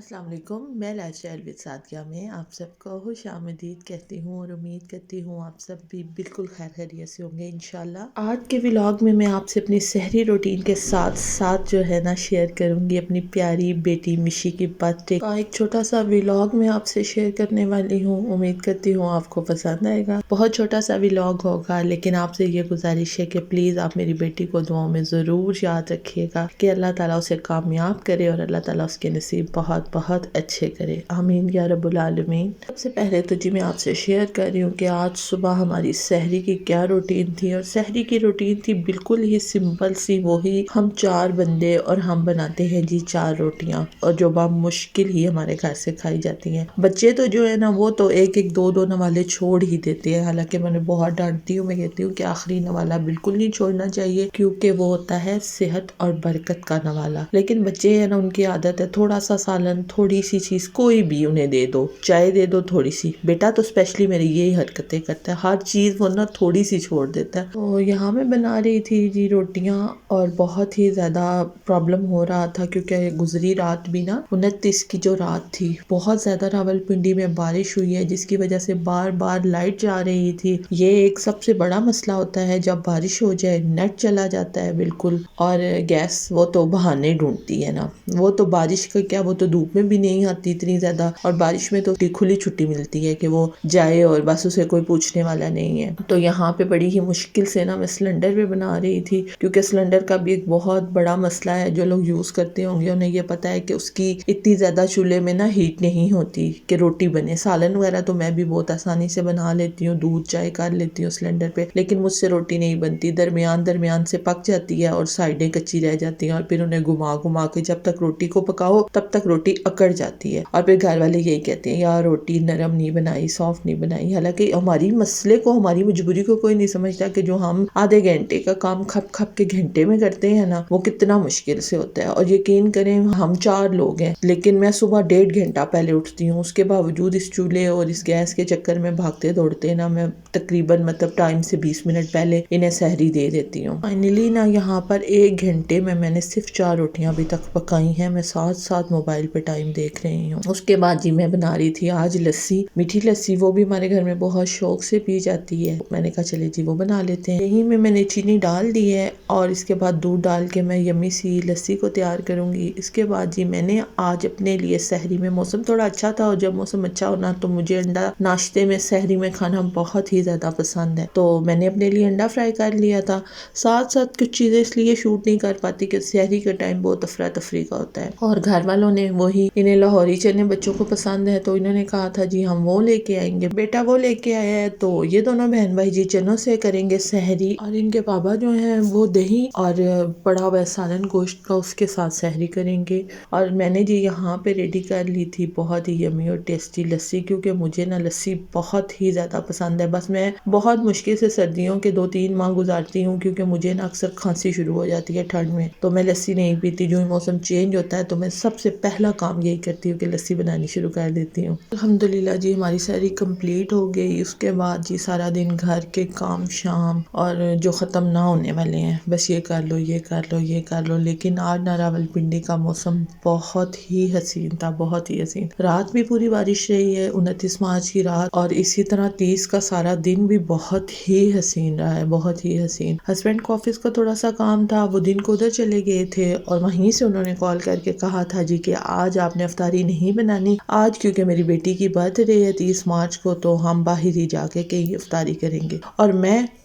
السلام علیکم، میں لائف اسٹائل وتھ سعدیہ میں آپ سب کو خوش آمدید کہتی ہوں اور امید کرتی ہوں آپ سب بھی بالکل خیر خیریت سے ہوں گے انشاءاللہ۔ آج کے ولاگ میں آپ سے اپنی سحری روٹین کے ساتھ ساتھ جو ہے نا شیئر کروں گی اپنی پیاری بیٹی مشی کی برتھ ڈے کا ایک چھوٹا سا ولاگ میں آپ سے شیئر کرنے والی ہوں۔ امید کرتی ہوں آپ کو پسند آئے گا۔ بہت چھوٹا سا ولاگ ہوگا لیکن آپ سے یہ گزارش ہے کہ پلیز آپ میری بیٹی کو دعاؤں میں ضرور یاد رکھیے گا کہ اللہ تعالیٰ اسے کامیاب کرے اور اللہ تعالیٰ اس کے نصیب بہت بہت اچھے کرے، آمین یا رب العالمین۔ سب سے پہلے تو میں آپ سے شیئر کر رہی ہوں کہ آج صبح ہماری سحری کی کیا روٹین تھی، اور سحری کی روٹین تھی بالکل ہی سمپل سی، وہی ہم 4 بندے اور ہم بناتے ہیں 4 روٹیاں، اور جو مشکل ہی ہمارے گھر سے کھائی جاتی ہیں۔ بچے تو جو ہے نا وہ تو ایک ایک دو دو نوالے چھوڑ ہی دیتے ہیں، حالانکہ میں نے بہت ڈانٹتی ہوں، میں کہتی ہوں کہ آخری نوالا بالکل نہیں چھوڑنا چاہیے کیونکہ وہ ہوتا ہے صحت اور برکت کا نوالا۔ لیکن بچے ہیں نا، ان کی عادت ہے تھوڑا سا سالن، تھوڑی سی چیز کوئی بھی انہیں دے دو، چائے دے دو تھوڑی سی۔ بیٹا تو اسپیشلی میری یہی حرکتیں کرتا ہے، ہر چیز وہ نا تھوڑی سی چھوڑ دیتا ہے۔ تو یہاں میں بنا رہی تھی روٹیاں، اور بہت ہی زیادہ پرابلم ہو رہا تھا کیونکہ گزری رات بھی نا 29 کی جو رات تھی، بہت زیادہ راولپنڈی میں بارش ہوئی ہے جس کی وجہ سے بار بار لائٹ جا رہی تھی۔ یہ ایک سب سے بڑا مسئلہ ہوتا ہے جب بارش ہو جائے، نیٹ چلا جاتا ہے بالکل، اور گیس وہ تو بہانے ڈھونڈتی ہے نا، وہ تو بارش کا کیا، وہ تو دھوپ میں بھی نہیں آتی اتنی زیادہ، اور بارش میں تو کھلی چھٹی ملتی ہے کہ وہ جائے اور بس اسے کوئی پوچھنے والا نہیں ہے۔ تو یہاں پہ بڑی ہی مشکل سے نا میں سلنڈر پہ بنا رہی تھی کیونکہ سلنڈر کا بھی ایک بہت بڑا مسئلہ ہے، جو لوگ یوز کرتے ہوں گے انہیں یہ پتا ہے کہ اس کی اتنی زیادہ چولہے میں نا ہیٹ نہیں ہوتی کہ روٹی بنے۔ سالن وغیرہ تو میں بھی بہت آسانی سے بنا لیتی ہوں، دودھ چائے کر لیتی ہوں سلنڈر پہ، لیکن مجھ سے روٹی نہیں بنتی، درمیان سے پک جاتی ہے اور سائڈیں کچی رہ جاتی ہیں، اور پھر انہیں گھما کے جب تک روٹی کو پکاؤ تب تک روٹی اکڑ جاتی ہے، اور پھر گھر والے یہی کہتے ہیں یار روٹی نرم نہیں بنائی، سافٹ نہیں بنائی۔ حالانکہ ہماری مسئلے کو، ہماری مجبوری کو کوئی نہیں سمجھتا کہ جو ہم آدھے گھنٹے کا کام کھپ کھپ کے گھنٹے میں کرتے ہیں نا، وہ کتنا مشکل سے ہوتا ہے۔ اور یقین کریں ہم 4 لوگ ہیں، لیکن میں صبح 1.5 گھنٹہ پہلے اٹھتی ہوں، اس کے باوجود اس چولہے اور اس گیس کے چکر میں بھاگتے دوڑتے نا میں تقریباً ٹائم سے 20 منٹ پہلے انہیں سحری دے دیتی ہوں۔ فائنلی نا یہاں پر 1 گھنٹے میں نے صرف 4 روٹیاں ابھی تک پکائی ہیں، میں ساتھ ساتھ موبائل پہ ٹائم دیکھ رہی ہوں۔ اس کے بعد میں بنا رہی تھی آج لسی، میٹھی لسی، وہ بھی ہمارے گھر میں بہت شوق سے پی جاتی ہے، میں نے کہا چلے وہ بنا لیتے ہیں۔ یہی میں نے چینی ڈال دی ہے اور اس کے بعد دودھ ڈال کے میں یمی سی لسی کو تیار کروں گی۔ اس کے بعد میں نے آج اپنے لیے سحری میں، موسم تھوڑا اچھا تھا اور جب موسم اچھا ہونا تو مجھے انڈا ناشتے میں سحری میں کھانا بہت ہی زیادہ پسند ہے، تو میں نے اپنے لیے انڈا فرائی کر لیا تھا۔ ساتھ ساتھ کچھ چیزیں اس لیے شوٹ نہیں کر پاتی کہ سحری کا ٹائم بہت افراتفری کا ہوتا ہے، اور گھر والوں نے وہی، انہیں لاہوری چنے بچوں کو پسند ہے تو انہوں نے کہا تھا ہم وہ لے کے آئیں گے، بیٹا وہ لے کے آیا ہے تو یہ دونوں بہن بھائی چنوں سے کریں گے سحری، اور ان کے بابا جو ہیں وہ دہی اور پڑا ہوا سالن گوشت کا اس کے ساتھ سحری کریں گے۔ اور میں نے یہاں پہ ریڈی کر لی تھی بہت ہی یمی اور ٹیسٹی لسی، کیونکہ مجھے نا لسی بہت ہی زیادہ پسند ہے۔ بس میں بہت مشکل سے سردیوں کے 2-3 ماہ گزارتی ہوں کیونکہ مجھے نا اکثر کھانسی شروع ہو جاتی ہے ٹھنڈ میں، تو میں لسی نہیں پیتی۔ جو موسم چینج ہوتا ہے تو میں سب سے پہلا کام یہی کرتی ہوں کہ لسی بنانی شروع کر دیتی ہوں۔ الحمدللہ ہماری سحری کمپلیٹ ہو گئی۔ اس کے بعد سارا دن گھر کے کام شام اور جو ختم نہ ہونے والے ہیں، بس یہ کر لو یہ کر لو یہ کر لو۔ لیکن آج نا راولپنڈی کا موسم بہت ہی حسین تھا، بہت ہی حسین۔ رات بھی پوری بارش رہی ہے، 29 مارچ کی رات، اور اسی طرح 30 کا سارا دن بھی بہت ہی حسین رہا ہے، بہت ہی حسین۔ ہسبینڈ کو آفس کا تھوڑا سا کام تھا، وہ دن کو ادھر چلے گئے تھے، اور وہیں سے انہوں نے کال کر کے کہا تھا کہ آج آپ نے افطاری نہیں بنانی، آج کیونکہ میری بیٹی کی برتھ ڈے ہے 30 مارچ کو، تو ہم باہر ہی جا کے کہیں افطاری کریں گے۔ اور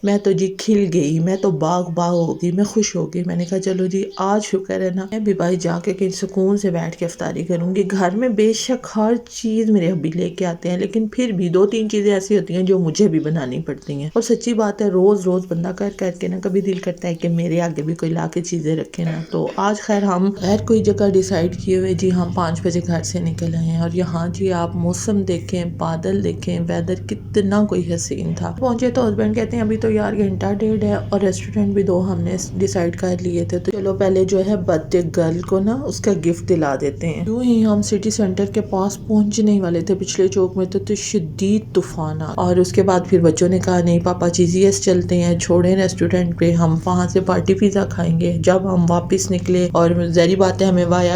میں تو کھل گئی، میں تو باغ ہو گئی، میں خوش ہو گئی۔ میں نے کہا چلو آج شکر ہے نا، میں بھی باہر جا کے کہیں سکون سے بیٹھ کے افطاری کروں گی۔ گھر میں بے شک ہر چیز میرے ابھی لے کے آتے ہیں، لیکن پھر بھی 2-3 چیزیں ایسی ہوتی ہیں جو مجھے بھی بنانی پڑتی ہیں، اور سچی بات ہے روز بندہ کر کے نا کبھی دل کرتا ہے کہ میرے آگے بھی کوئی لا کے چیزیں رکھے نا۔ تو آج خیر ہم کوئی جگہ ڈیسائیڈ کیے ہوئے ہم 5 بجے گھر سے نکل آئے ہیں، اور یہاں آپ موسم دیکھیں، بادل دیکھیں، ویدر کتنا کوئی حسین تھا۔ پہنچے تو ہسبینڈ کہتے ہیں ابھی تو یار 1-1.5 گھنٹہ ہے، اور ریسٹورینٹ بھی 2 ہم نے ڈیسائیڈ کر لیے تھے، تو چلو پہلے جو ہے برتھ ڈے گرل کو نا اس کا گفٹ دلا دیتے ہیں۔ یوں ہی ہم سٹی سینٹر کے پاس پہنچنے ہی والے تھے، پچھلے چوک میں تو شدید طوفان آ، اور اس کے بعد پھر بچوں نے کہا نہیں پاپا GGS چلتے ہیں، چھوڑیں ریسٹورینٹ پہ، ہم وہاں سے پارٹی پیزا کھائیں گے۔ جب ہم واپس نکلے اور ظاہری بات ہے ہمیں وایا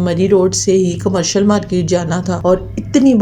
مری روڈ سے ہی کمرشل مارکیٹ جانا تھا، اور اتنی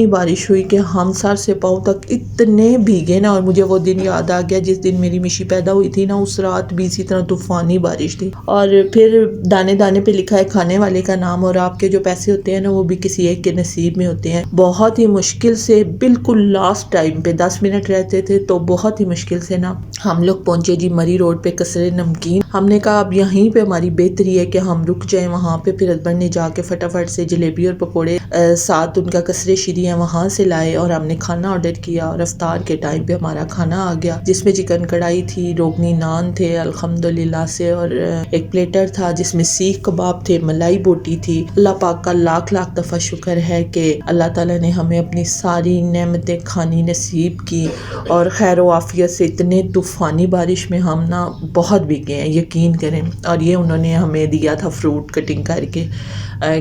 بارش ہوئی کہ ہم سر سے پاؤں تک اتنے بھیگے نا، اور مجھے وہ دن یاد آ گیا جس دن میری مشی پیدا ہوئی تھی نا، اس رات بھی اسی طرح طوفانی بارش تھی۔ اور پھر دانے دانے پہ لکھا ہے کھانے والے کا نام، اور آپ کے جو پیسے ہوتے ہیں نا وہ بھی کسی ایک کے نصیب میں ہوتے ہیں۔ بہت ہی مشکل سے بالکل لاسٹ ٹائم پہ 10 منٹ رہتے تھے تو بہت ہی مشکل سے نا ہم لوگ پہنچے جی مری روڈ پہ قصر نمکین۔ ہم نے کہا اب یہیں پہ ہماری بہتری ہے کہ ہم رک جائیں وہاں پہ، پھر ہسبینڈ نے جا کے فٹافٹ سے جلیبی اور پکوڑے ساتھ ان کا قصر شیری ہے وہاں سے لائے، اور ہم نے کھانا آرڈر کیا، اور افطار کے ٹائم پہ ہمارا کھانا آ گیا جس میں چکن کڑھائی تھی، روگنی نان تھے الحمدللہ سے، اور ایک پلیٹر تھا جس میں سیخ کباب تھے، ملائی بوٹی تھی۔ اللہ پاک کا لاکھ لاکھ دفعہ شکر ہے کہ اللہ تعالیٰ نے ہمیں اپنی ساری نعمتیں کھانی نصیب کی، اور خیر و عافیت سے۔ اتنے طوفانی بارش میں ہم نا بہت بھیگے ہیں یقین کریں، اور یہ انہوں نے ہمیں دیا تھا فروٹ کٹنگ کر کے،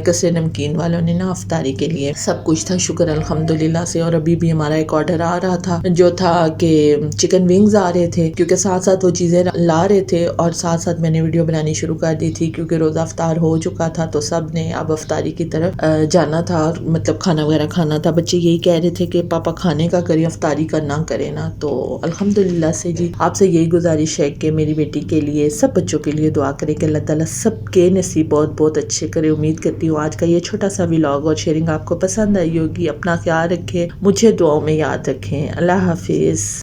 قصر نمکین والوں نے نا افطاری کے لیے سب کچھ تھا، شکر الحمدللہ سے۔ اور ابھی بھی ہمارا ایک آرڈر آ رہا تھا جو تھا کہ چکن ونگز آ رہے تھے، کیونکہ ساتھ ساتھ وہ چیزیں لا رہے تھے، اور ساتھ ساتھ میں نے ویڈیو بنانی شروع کر دی تھی کیونکہ روزہ افطار ہو چکا تھا تو سب نے اب افطاری کی طرف جانا تھا، اور مطلب کھانا وغیرہ کھانا تھا۔ بچے یہی کہہ رہے تھے کہ پاپا کھانے کا کریں افطاری کا نہ کریں نا، تو الحمدللہ سے جی آپ سے یہی گزارش ہے کہ میری بیٹی کے لیے سب بچوں کے لیے دعا کریں کہ اللہ تعالیٰ سب کے نصیب بہت بہت اچھے کرے۔ امید کرتی ہوں آج کا یہ چھوٹا سا ولاگ اور شیئرنگ آپ کو پسند آئی ہوگی۔ اپنا خیال رکھیں، مجھے دعاؤں میں یاد رکھیں۔ اللہ حافظ۔